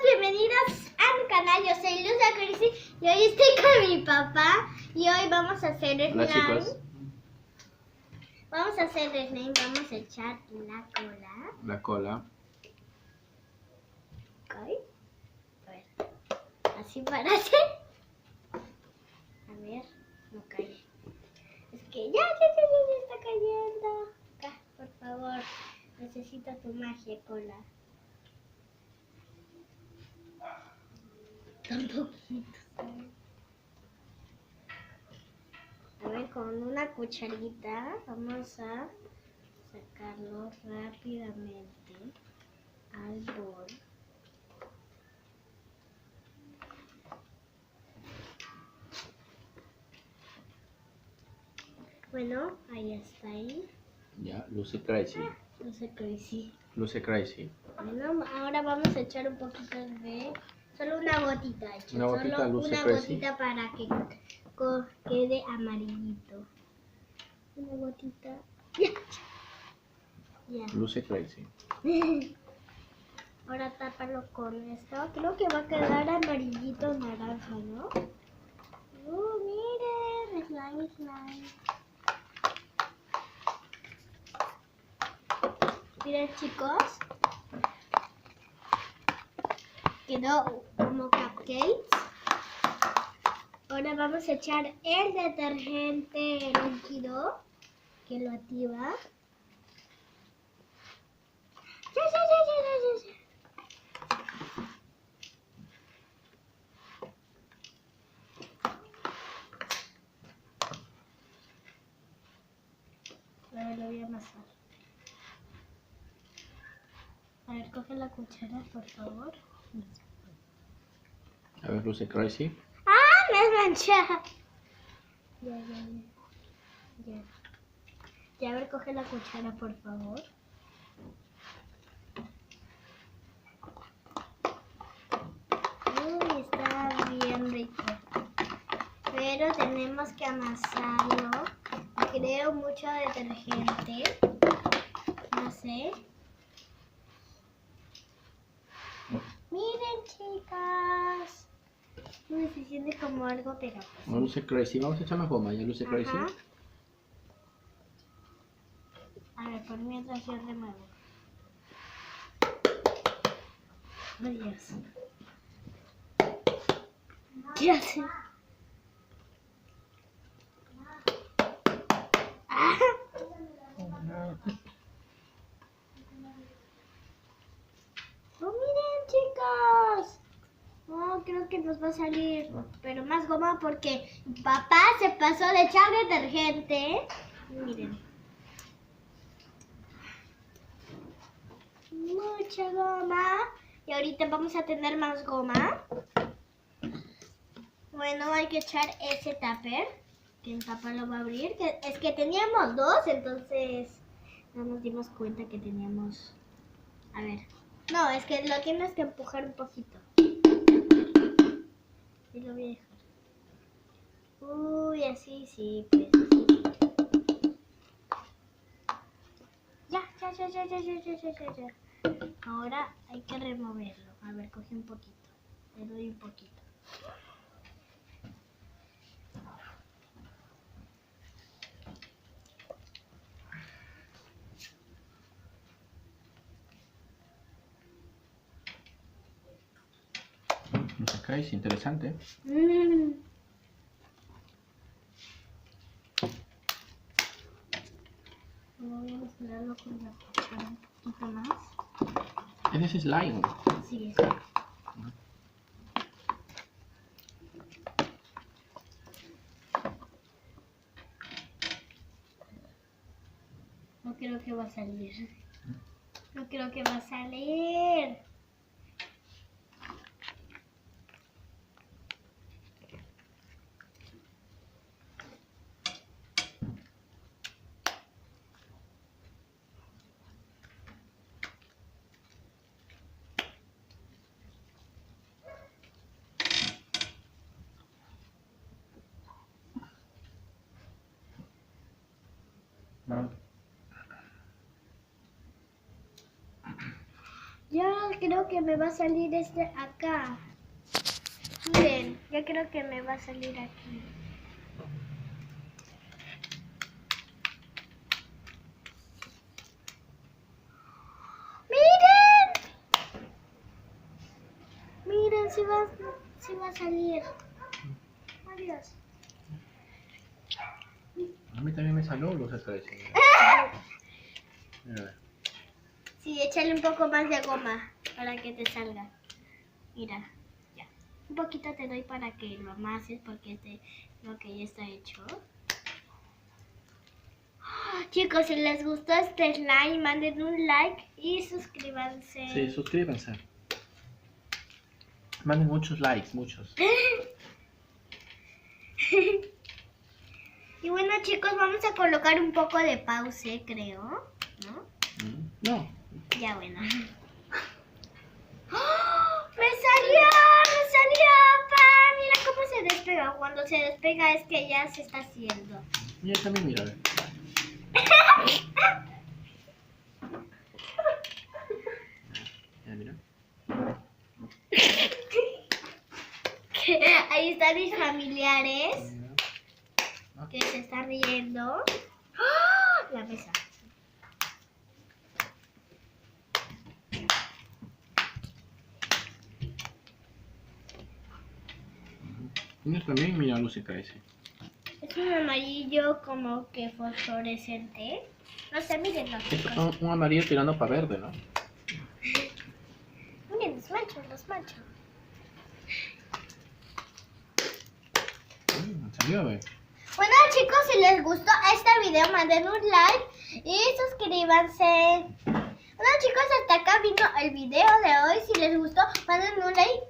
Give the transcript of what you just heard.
bienvenidos a mi canal. Yo soy Luz Crazy y hoy estoy con mi papá y hoy vamos a hacer slime. Hola chicos. Vamos a hacer slime, vamos a echar la cola. La cola. Okay. A ver, así para hacer. A ver, no cae. Es que ya está cayendo. Acá, por favor, necesito tu magia, cola. Tan poquito, ¿sabes? A ver, con una cucharita vamos a sacarlo rápidamente al bol. Bueno, ahí está ahí. Ya, Lucy Crazy. Lucy Crazy. Lucy Crazy. Bueno, ahora vamos a echar un poquito de... Solo una gotita. Una gotita, solo Lucy una Crazy. gotita para que quede amarillito. Una gotita. Ya. Lucy Crazy. Ahora tápalo con esto. Creo que va a quedar amarillito naranja, ¿no? Miren, slime. Miren, chicos. Quedó como cupcakes. Ahora vamos a echar el detergente líquido que lo activa. Ya. A ver, lo voy a amasar. A ver, coge la cuchara, por favor. A ver, Lucy Crazy. ¡Ah, me manché! Ya. Ya, a ver, coge la cuchara, por favor. Uy, está bien rico. Pero tenemos que amasarlo. Creo mucho detergente. No sé. Miren, chicas. Uy, se siente como algo pegajoso. Bueno, Lucy Crazy. Vamos a echar más goma ya, Lucy Crazy. Ajá. A ver, por mientras yo remuevo. Adiós. ¿Qué hace? ¡Ah! ¡Oh, miren, chicos! Oh, creo que nos va a salir, pero más goma porque papá se pasó de echar detergente. Miren. Mucha goma. Y ahorita vamos a tener más goma. Bueno, hay que echar ese tupper, que el papá lo va a abrir. Es que teníamos dos, entonces no nos dimos cuenta que teníamos... A ver. No, es que lo tienes que empujar un poquito. Y lo voy a dejar. Uy, así sí, pues así sí. Ya. Ahora hay que removerlo. A ver, coge un poquito. Le doy un poquito. Lucy Crazy, interesante. Voy a mezclarlo con la cuchara un poquito más. Ese es slime. Sí, no creo que va a salir. No creo que va a salir. Ya creo que me va a salir este acá. Miren, yo creo que me va a salir aquí. ¡Miren! Miren, si va a salir. Adiós. A mí también me salió Lucy Crazy. Mira. Sí, échale un poco más de goma para que te salga. Mira, ya. Un poquito te doy para que lo amases porque es de lo que ya está hecho. Chicos, si les gustó este slime, manden un like y suscríbanse. Sí, suscríbanse. Manden muchos likes, muchos. Y bueno, chicos, vamos a colocar un poco de pause, creo, ¿no? No. Ya, bueno. ¡Oh! ¡Me salió! ¡Pa! Mira cómo se despega. Cuando se despega es que ya se está haciendo. Mira, también mira. A ver. Mira. Ahí están mis familiares Mira. que se están riendo. ¡Oh! La mesa. Mira también, mira Lucy Crazy. Es un amarillo como que fosforescente. No sé, miren los Es chicos. un amarillo tirando para verde, ¿no? Miren, los mancho. Salió, ve. Bueno, chicos, si les gustó este video, manden un like y suscríbanse. Bueno, chicos, hasta acá vino el video de hoy. Si les gustó, manden un like